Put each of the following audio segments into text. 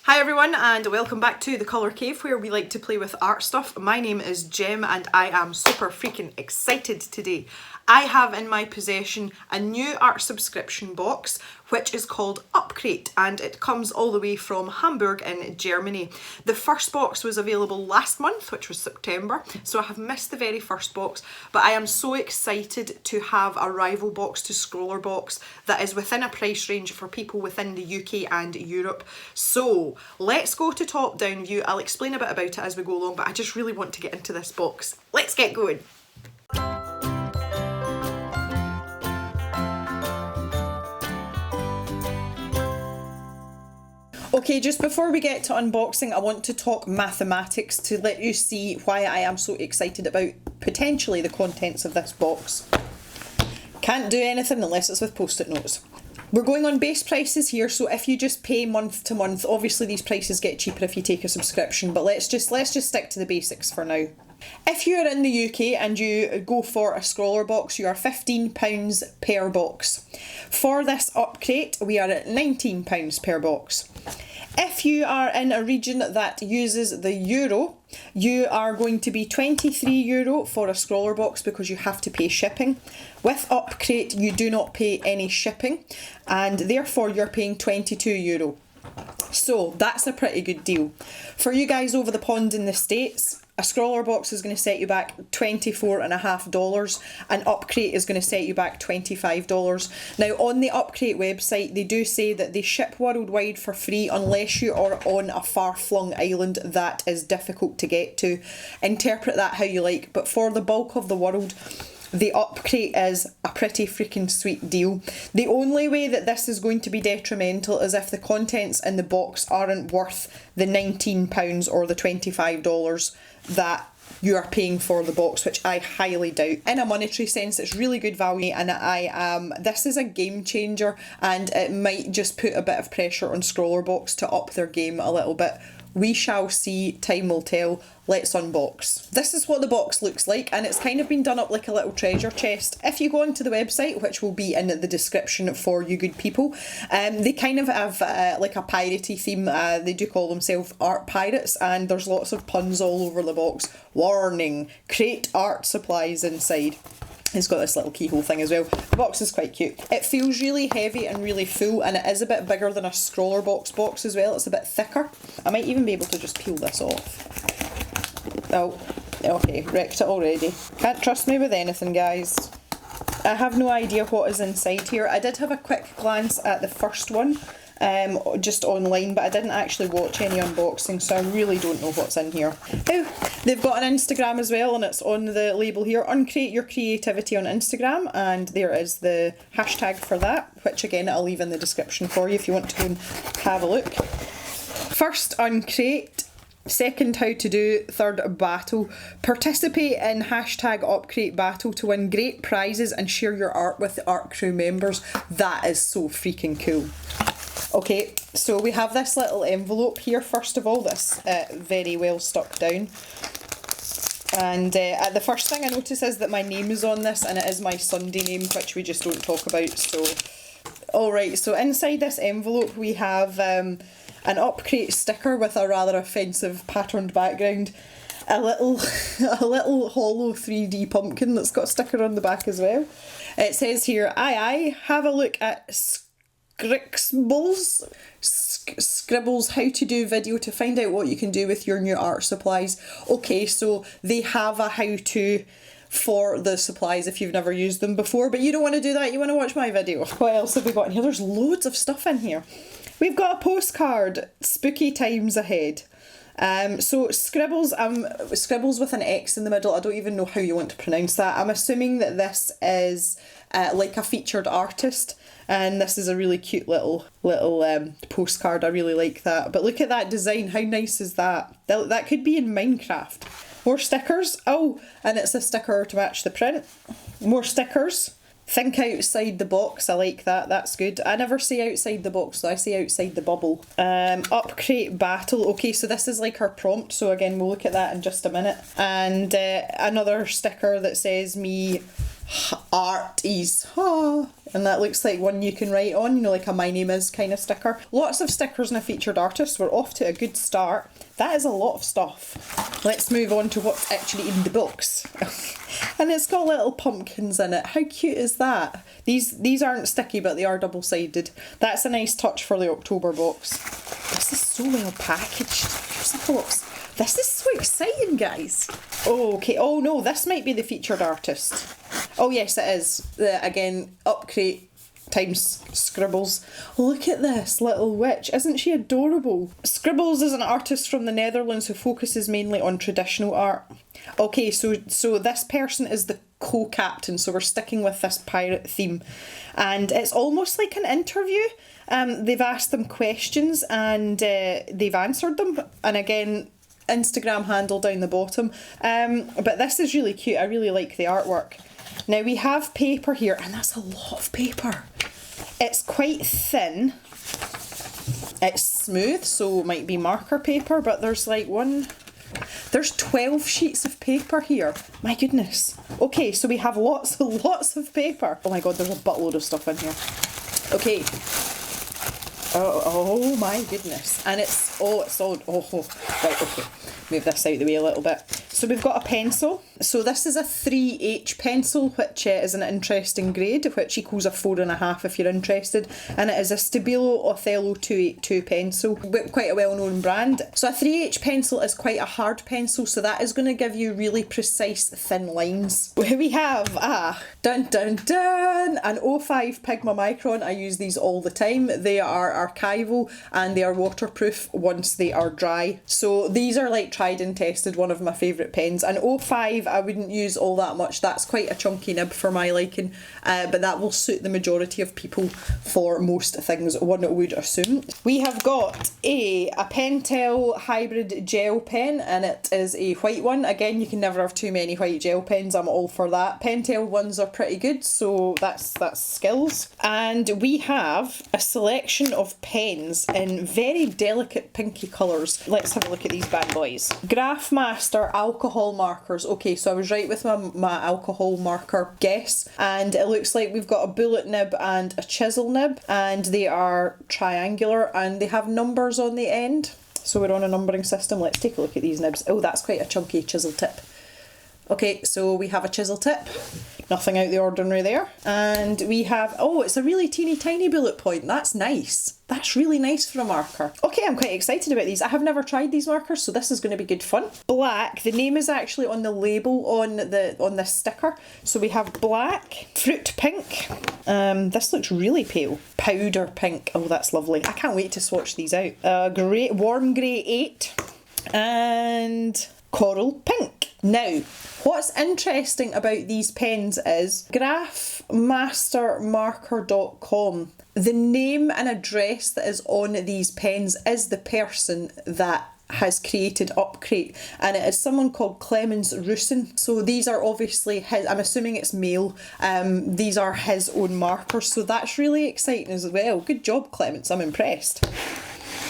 Hi everyone and welcome back to the Colour Cave where we like to play with art stuff. My name is Jem and I am super freaking excited today. I have in my possession a new art subscription box which is called Upcrate and it comes all the way from Hamburg in Germany. The first box was available last month, which was September, so I have missed the very first box, but I am so excited to have a rival box to Scrawlrbox that is within a price range for people within the UK and Europe. So let's go to top down view. I'll explain a bit about it as we go along, but I just really want to get into this box. Let's get going. Okay, just before we get to unboxing, I want to talk mathematics to let you see why I am so excited about potentially the contents of this box. Can't do anything unless it's with post-it notes. We're going on base prices here, so if you just pay month to month, obviously these prices get cheaper if you take a subscription, but let's just stick to the basics for now. If you are in the UK and you go for a Scrawlrbox, you are £15 per box. For this Upcrate, we are at £19 per box. If you are in a region that uses the euro, you are going to be €23 for a Scrawlrbox because you have to pay shipping. With Upcrate, you do not pay any shipping and therefore you're paying €22. So that's a pretty good deal. For you guys over the pond in the States, a Scrawlrbox is going to set you back $24.50 and Upcrate is going to set you back $25. Now on the Upcrate website they do say that they ship worldwide for free unless you are on a far-flung island that is difficult to get to. Interpret that how you like, but for the bulk of the world the Upcrate is a pretty freaking sweet deal. The only way that this is going to be detrimental is if the contents in the box aren't worth the £19 or the $25 that you are paying for the box, which I highly doubt. In a monetary sense, it's really good value and this is a game changer and it might just put a bit of pressure on Scrawlrbox to up their game a little bit. We shall see, time will tell. Let's unbox. This is what the box looks like and it's kind of been done up like a little treasure chest. If you go onto the website, which will be in the description for you good people, they kind of have like a piratey theme. They do call themselves art pirates and there's lots of puns all over the box. Warning, crate art supplies inside. It's got this little keyhole thing as well. The box is quite cute. It feels really heavy and really full and it is a bit bigger than a Scrawlrbox box as well. It's a bit thicker. I might even be able to just peel this off. Oh, okay, wrecked it already. Can't trust me with anything, guys. I have no idea what is inside here. I did have a quick glance at the first one, just online, but I didn't actually watch any unboxing, so I really don't know what's in here. Oh, they've got an Instagram as well, and it's on the label here. Uncreate your creativity on Instagram, and there is the hashtag for that, which again I'll leave in the description for you if you want to go and have a look. First, Uncreate. Second, how to do. Third, battle. Participate in hashtag Upcrate battle to win great prizes and share your art with the art crew members. That is so freaking cool. Okay, so we have this little envelope here first of all, that's very well stuck down. And the first thing I notice is that my name is on this and it is my Sunday name, which we just don't talk about, so... Alright, so inside this envelope we have an Upcrate sticker with a rather offensive patterned background, a little hollow 3D pumpkin that's got a sticker on the back as well. It says here, aye, have a look at Scribbles how to do video to find out what you can do with your new art supplies. Okay, so they have a how to for the supplies if you've never used them before, but you don't want to do that, you want to watch my video. What else have we got in here? There's loads of stuff in here. We've got a postcard, spooky times ahead. So Scribbles with an X in the middle, I don't even know how you want to pronounce that. I'm assuming that this is like a featured artist, and this is a really cute little postcard. I really like that. But look at that design, how nice is that? That could be in Minecraft. More stickers. Oh, and it's a sticker to match the print. More stickers. Think outside the box, I like that, that's good. I never say outside the box though, I say outside the bubble. Upcrate battle, okay, so this is like her prompt, so again we'll look at that in just a minute. And another sticker that says me Arties. And that looks like one you can write on, you know, like a my name is kind of sticker. Lots of stickers and a featured artist. We're off to a good start. That is a lot of stuff. Let's move on to what's actually in the box. And it's got little pumpkins in it. How cute is that? These aren't sticky, but they are double-sided. That's a nice touch for the October box. This is so well packaged. Here's the box. This is so exciting, guys. Oh, okay. Oh no, this might be the featured artist. Oh yes, it is. Again, Upcrate times Scribbles. Look at this little witch. Isn't she adorable? Scribbles is an artist from the Netherlands who focuses mainly on traditional art. Okay, so this person is the co-captain, so we're sticking with this pirate theme. And it's almost like an interview. They've asked them questions and they've answered them. And again, Instagram handle down the bottom. But this is really cute. I really like the artwork. Now we have paper here, and that's a lot of paper. It's quite thin. It's smooth, so it might be marker paper, but there's like there's 12 sheets of paper here. My goodness. Okay, so we have lots and lots of paper. Oh my god, there's a buttload of stuff in here. Okay. Oh my goodness. And it's all, right, okay. Move this out of the way a little bit. So we've got a pencil. So this is a 3H pencil, which is an interesting grade, which equals a 4.5 if you're interested. And it is a Stabilo Othello 282 pencil, quite a well-known brand. So a 3H pencil is quite a hard pencil, so that is going to give you really precise thin lines. We have dun dun dun, an 05 Pigma Micron. I use these all the time. They are archival and they are waterproof once they are dry. So these are like tried and tested, one of my favourite pens. An 05 I wouldn't use all that much. That's quite a chunky nib for my liking, but that will suit the majority of people for most things, one would assume. We have got a Pentel hybrid gel pen, and it is a white one. Again, you can never have too many white gel pens. I'm all for that. Pentel ones are pretty good, so that's skills. And we have a selection of pens in very delicate pinky colours. Let's have a look at these bad boys. Graphmaster alcohol markers. Okay, so I was right with my alcohol marker guess, and it looks like we've got a bullet nib and a chisel nib, and they are triangular and they have numbers on the end. So we're on a numbering system. Let's take a look at these nibs. Oh, that's quite a chunky chisel tip. Okay, so we have a chisel tip. Nothing out the ordinary there. And we have, oh, it's a really teeny tiny bullet point. That's nice. That's really nice for a marker. Okay, I'm quite excited about these. I have never tried these markers, so this is going to be good fun. Black, the name is actually on the label on this sticker. So we have black, fruit pink. This looks really pale. Powder pink. Oh, that's lovely. I can't wait to swatch these out. Grey, warm grey 8. And coral pink. Now, what's interesting about these pens is graphmastermarker.com. The name and address that is on these pens is the person that has created Upcrate, and it is someone called Clemens Rusin. So these are obviously his, I'm assuming it's male, these are his own markers, so that's really exciting as well. Good job, Clemens, I'm impressed.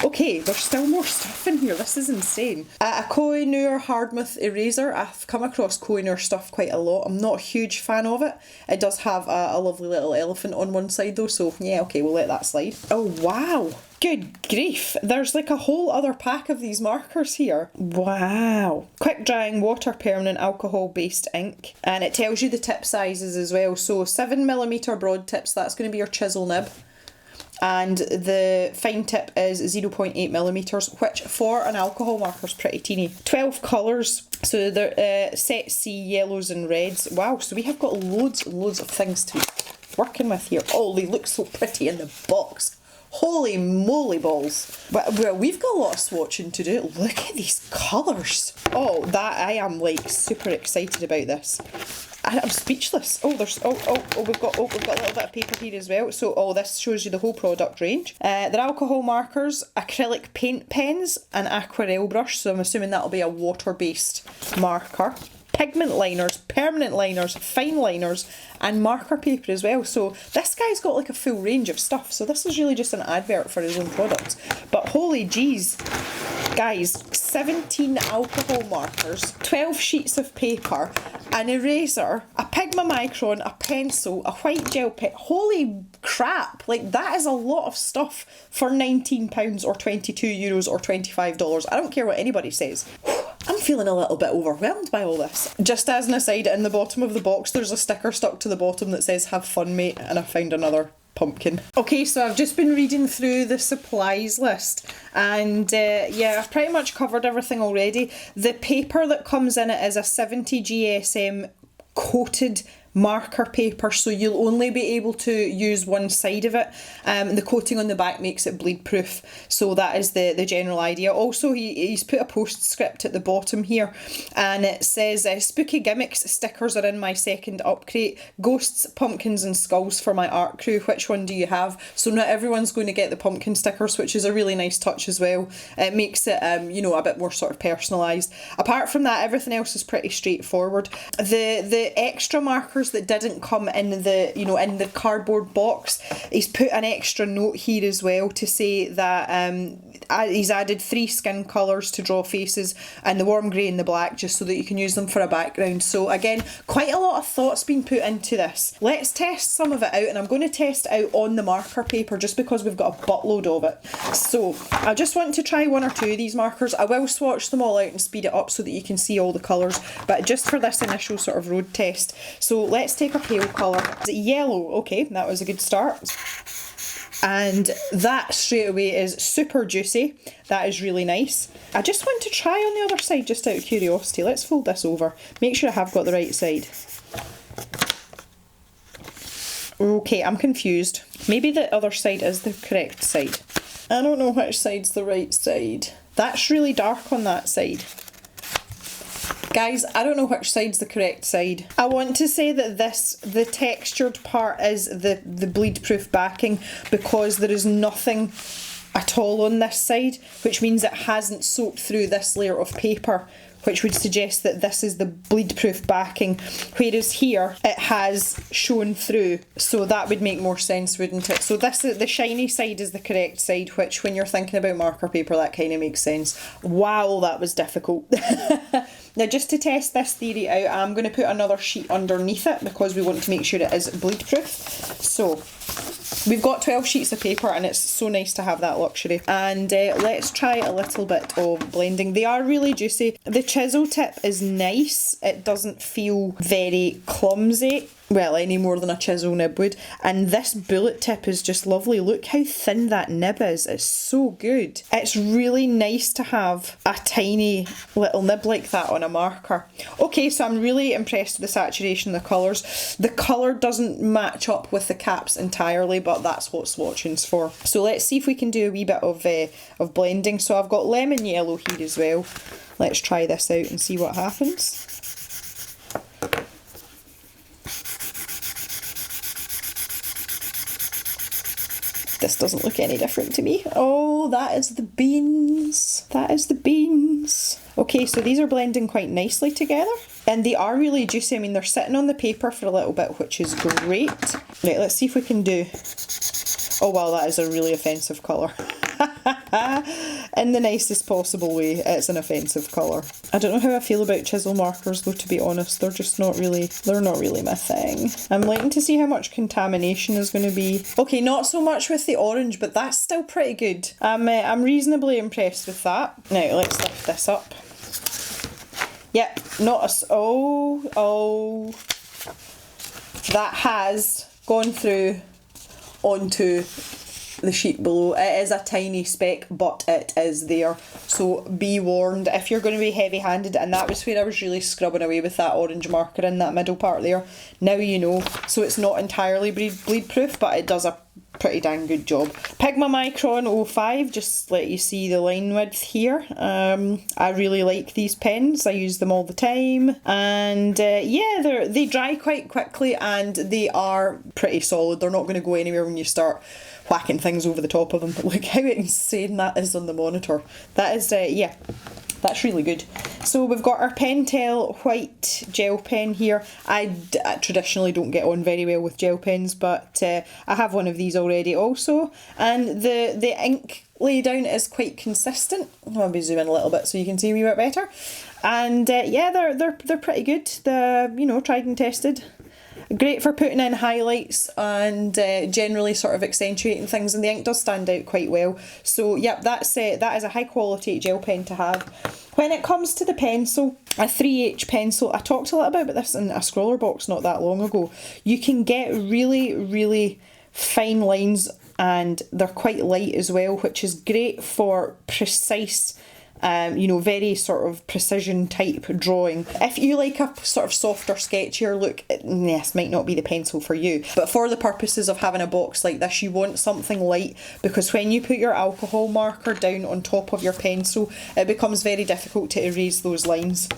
Okay, there's still more stuff in here. This is insane. A Koh-i-Noor Hardmouth eraser. I've come across Koh-i-Noor stuff quite a lot. I'm not a huge fan of it. It does have a lovely little elephant on one side though, so yeah, okay, we'll let that slide. Oh wow, good grief. There's like a whole other pack of these markers here. Wow. Quick drying water permanent alcohol based ink. And it tells you the tip sizes as well. So 7mm broad tips, that's going to be your chisel nib. And the fine tip is 0.8mm, which for an alcohol marker is pretty teeny. 12 colours, so they're set C, yellows and reds. Wow, so we have got loads and loads of things to be working with here. Oh, they look so pretty in the box. Holy moly balls. Well, we've got a lot of swatching to do. Look at these colours. Oh, that I am like super excited about this. I'm speechless. Oh, we've got a little bit of paper here as well. So, this shows you the whole product range. They're alcohol markers, acrylic paint pens, and aquarelle brush. So I'm assuming that'll be a water-based marker. Pigment liners, permanent liners, fine liners, and marker paper as well. So this guy's got like a full range of stuff. So this is really just an advert for his own products. But holy geez. Guys, 17 alcohol markers, 12 sheets of paper, an eraser, a Pigma Micron, a pencil, a white gel pen. Holy crap, like that is a lot of stuff for £19 or €22 or $25. I don't care what anybody says. I'm feeling a little bit overwhelmed by all this. Just as an aside, in the bottom of the box there's a sticker stuck to the bottom that says "Have fun, mate," and I found another pumpkin. Okay, so I've just been reading through the supplies list, and yeah, I've pretty much covered everything already. The paper that comes in it is a 70 GSM coated marker paper, so you'll only be able to use one side of it. The coating on the back makes it bleed proof, so that is the general idea. Also, he's put a postscript at the bottom here, and it says spooky gimmicks stickers are in my second Upcrate, ghosts, pumpkins and skulls for my art crew. Which one do you have? So not everyone's going to get the pumpkin stickers, which is a really nice touch as well. It makes it you know, a bit more sort of personalised. Apart from that, everything else is pretty straightforward. The extra markers that didn't come in the, you know, in the cardboard box, he's put an extra note here as well to say that he's added 3 skin colours to draw faces, and the warm grey and the black, just so that you can use them for a background. So again, quite a lot of thought's been put into this. Let's test some of it out, and I'm going to test out on the marker paper just because we've got a buttload of it. So I just want to try 1 or 2 of these markers. I will swatch them all out and speed it up so that you can see all the colours, but just for this initial sort of road test. So let's take a pale colour. Is it yellow? Okay, that was a good start. And that straight away is super juicy. That is really nice. I just want to try on the other side just out of curiosity. Let's fold this over. Make sure I have got the right side. Okay, I'm confused. Maybe the other side is the correct side. I don't know which side's the right side. That's really dark on that side. Guys, I don't know which side's the correct side. I want to say that the textured part is the bleed proof backing, because there is nothing at all on this side, which means it hasn't soaked through this layer of paper, which would suggest that this is the bleed proof backing, whereas here it has shown through, so that would make more sense, wouldn't it? So this is the shiny side, is the correct side, which when you're thinking about marker paper, that kind of makes sense. Wow, that was difficult. Now, just to test this theory out, I'm going to put another sheet underneath it because we want to make sure it is bleed proof. So we've got 12 sheets of paper, and it's so nice to have that luxury. And let's try a little bit of blending. They are really juicy. The chisel tip is nice. It doesn't feel very clumsy. Well, any more than a chisel nib would. And this bullet tip is just lovely. Look how thin that nib is. It's so good. It's really nice to have a tiny little nib like that on a marker. Okay, so I'm really impressed with the saturation of the colours. The colour doesn't match up with the caps entirely, but that's what swatching's for. So let's see if we can do a wee bit of blending. So I've got lemon yellow here as well. Let's try this out and see what happens. This doesn't look any different to me. Oh, that is the beans. That is the beans. Okay, so these are blending quite nicely together. And they are really juicy. I mean, they're sitting on the paper for a little bit, which is great. Right, let's see if we can do... Oh, wow, that is a really offensive colour. In the nicest possible way, it's an offensive colour. I don't know how I feel about chisel markers though, to be honest. They're just not really, they're not really my thing. I'm liking to see how much contamination is going to be. Okay, not so much with the orange, but that's still pretty good. I'm reasonably impressed with that. Now, let's lift this up. Yep, not a... Oh. That has gone through onto the sheet below. It is a tiny speck, but it is there, so be warned if you're going to be heavy-handed. And that was where I was really scrubbing away with that orange marker in that middle part there. Now you know. So it's not entirely bleed proof, but it does a pretty dang good job. Pigma Micron 05, just let you see the line width here. I really like these pens. I use them all the time, and yeah, they dry quite quickly and they are pretty solid. They're not going to go anywhere when you start whacking things over the top of them. But look how insane that is on the monitor. That is, yeah, that's really good. So we've got our Pentel white gel pen here. I traditionally don't get on very well with gel pens, but I have one of these already also. And the ink laydown is quite consistent. I'll be zooming a little bit so you can see a wee bit better. And yeah, they're pretty good. You know, tried and tested. Great for putting in highlights and generally sort of accentuating things, and the ink does stand out quite well. So yep, that is a high quality gel pen to have. When it comes to the pencil, a 3H pencil, I talked a little bit about this in a Scrawlrbox not that long ago. You can get really, really fine lines, and they're quite light as well, which is great for precise, you know, very sort of precision type drawing. If you like a sort of softer, sketchier look, this might not be the pencil for you. But for the purposes of having a box like this, you want something light, because when you put your alcohol marker down on top of your pencil, it becomes very difficult to erase those lines.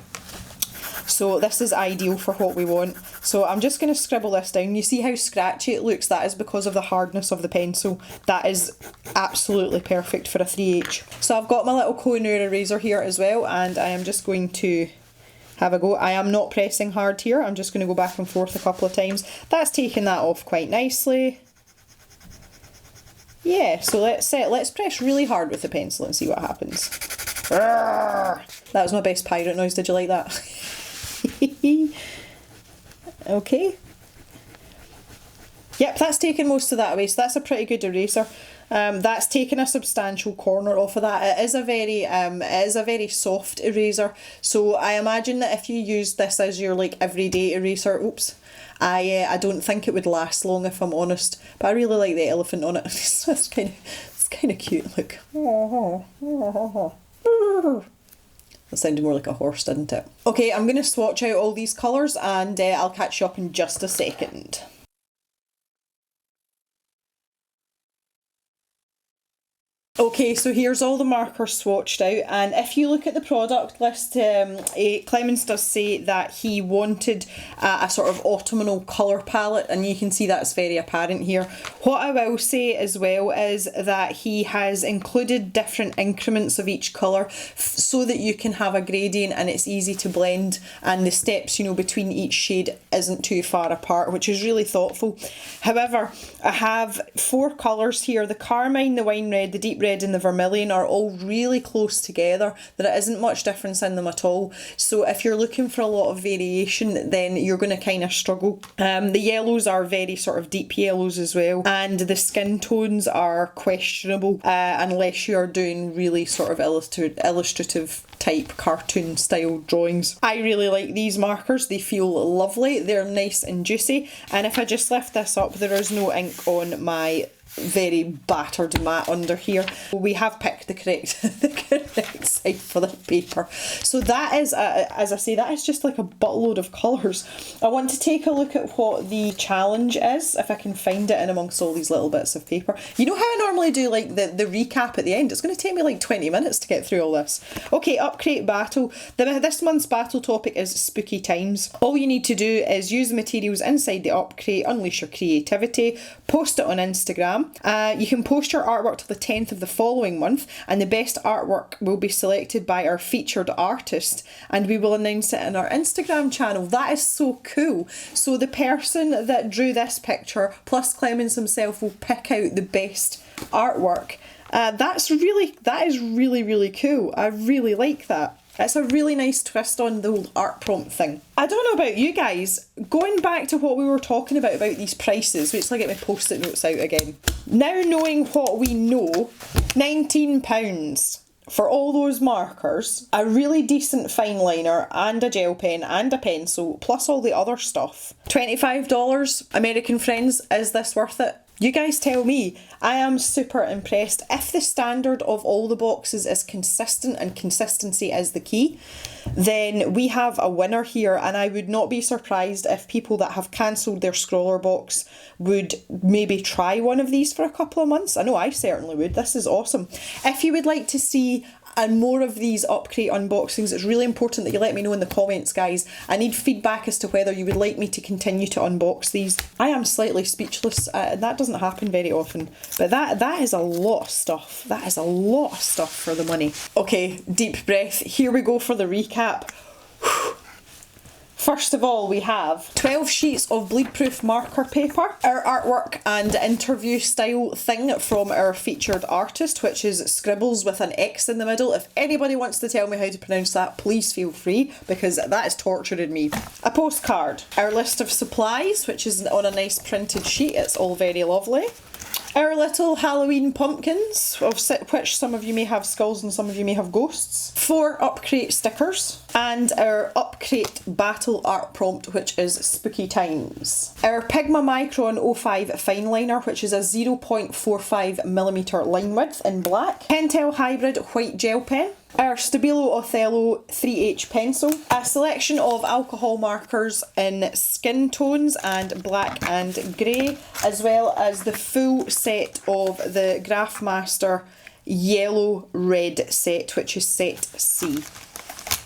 So this is ideal for what we want. So I'm just going to scribble this down. You see how scratchy it looks? That is because of the hardness of the pencil. That is absolutely perfect for a 3H. So I've got my little Kohinoor eraser here as well, and I am just going to have a go. I am not pressing hard here. I'm just going to go back and forth a couple of times. That's taken that off quite nicely. Yeah, so let's press really hard with the pencil and see what happens. That was my best pirate noise. Did you like that? Okay. Yep, that's taken most of that away, so that's a pretty good eraser. That's taken a substantial corner off of that. It is a very soft eraser, so I imagine that if you use this as your like everyday eraser, I don't think it would last long, if I'm honest. But I really like the elephant on it. It's kind of cute. Look. That sounded more like a horse, didn't it? Okay, I'm going to swatch out all these colours, and I'll catch you up in just a second. Okay, so here's all the markers swatched out, and if you look at the product list, Clemens does say that he wanted a sort of autumnal colour palette, and you can see that's very apparent here. What I will say as well is that he has included different increments of each colour so that you can have a gradient and it's easy to blend, and the steps, you know, between each shade isn't too far apart, which is really thoughtful. However, I have 4 colours here. The carmine, the wine red, the deep red and the vermilion are all really close together. There isn't much difference in them at all. So if you're looking for a lot of variation, then you're going to kind of struggle. The yellows are very sort of deep yellows as well, and the skin tones are questionable unless you're doing really sort of illustrative type cartoon style drawings. I really like these markers. They feel lovely. They're nice and juicy, and if I just lift this up, there is no ink on my very battered mat under here. We have picked the correct side for the paper. So that is, as I say, that is just like a buttload of colours. I want to take a look at what the challenge is, if I can find it in amongst all these little bits of paper. You know how I normally do like the recap at the end? It's going to take me like 20 minutes to get through all this. Okay, Upcrate battle. This month's battle topic is spooky times. All you need to do is use the materials inside the Upcrate, unleash your creativity, post it on Instagram. You can post your artwork till the 10th of the following month, and the best artwork will be selected by our featured artist, and we will announce it in our Instagram channel. That is so cool. So the person that drew this picture plus Clemens himself will pick out the best artwork. That is really cool. I really like that. It's a really nice twist on the old art prompt thing. I don't know about you guys, going back to what we were talking about these prices, wait till I get my post-it notes out again. Now knowing what we know, £19 for all those markers, a really decent fine liner and a gel pen and a pencil, plus all the other stuff. $25, American friends, is this worth it? You guys tell me. I am super impressed. If the standard of all the boxes is consistent and consistency is the key, then we have a winner here, and I would not be surprised if people that have cancelled their Scrawlrbox would maybe try one of these for a couple of months. I know I certainly would. This is awesome. If you would like to see and more of these Upcrate unboxings, it's really important that you let me know in the comments, guys. I need feedback as to whether you would like me to continue to unbox these. I am slightly speechless. That doesn't happen very often, but that is a lot of stuff. That is a lot of stuff for the money. Okay, deep breath. Here we go for the recap. First of all, we have 12 sheets of bleed-proof marker paper, our artwork and interview style thing from our featured artist, which is Scribbles with an X in the middle. If anybody wants to tell me how to pronounce that, please feel free, because that is torturing me. A postcard, our list of supplies, which is on a nice printed sheet. It's all very lovely. Our little Halloween pumpkins, of which some of you may have skulls and some of you may have ghosts. 4 Upcrate stickers. And our Upcrate battle art prompt, which is Spooky Times. Our Pigma Micron 05 fine liner, which is a 0.45mm line width in black. Pentel Hybrid white gel pen. Our Stabilo Othello 3H pencil. A selection of alcohol markers in skin tones and black and grey, as well as the full set of the Graphmaster yellow red set, which is set C.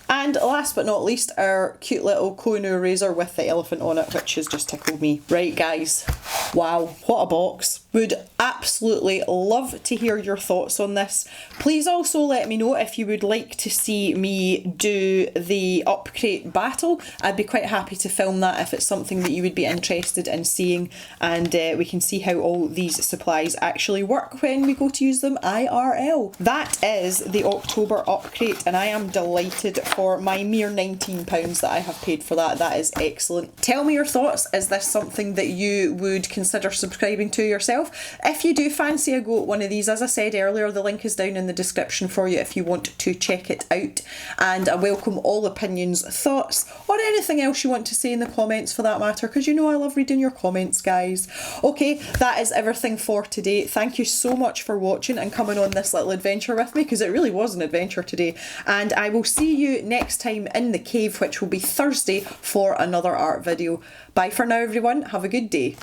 And last but not least, our cute little Koh-i-Noor razor with the elephant on it, which has just tickled me. Right guys, wow, what a box. Would absolutely love to hear your thoughts on this. Please also let me know if you would like to see me do the Upcrate battle. I'd be quite happy to film that if it's something that you would be interested in seeing, and we can see how all these supplies actually work when we go to use them IRL. That is the October Upcrate, and I am delighted for my mere £19 that I have paid for that. That is excellent. Tell me your thoughts. Is this something that you would consider subscribing to yourself? If you do fancy a go at one of these, as I said earlier, the link is down in the description for you if you want to check it out, and I welcome all opinions, thoughts, or anything else you want to say in the comments for that matter, because you know I love reading your comments, guys. Okay, that is everything for today. Thank you so much for watching and coming on this little adventure with me, because it really was an adventure today, and I will see you next time in the cave, which will be Thursday, for another art video. Bye for now everyone, have a good day.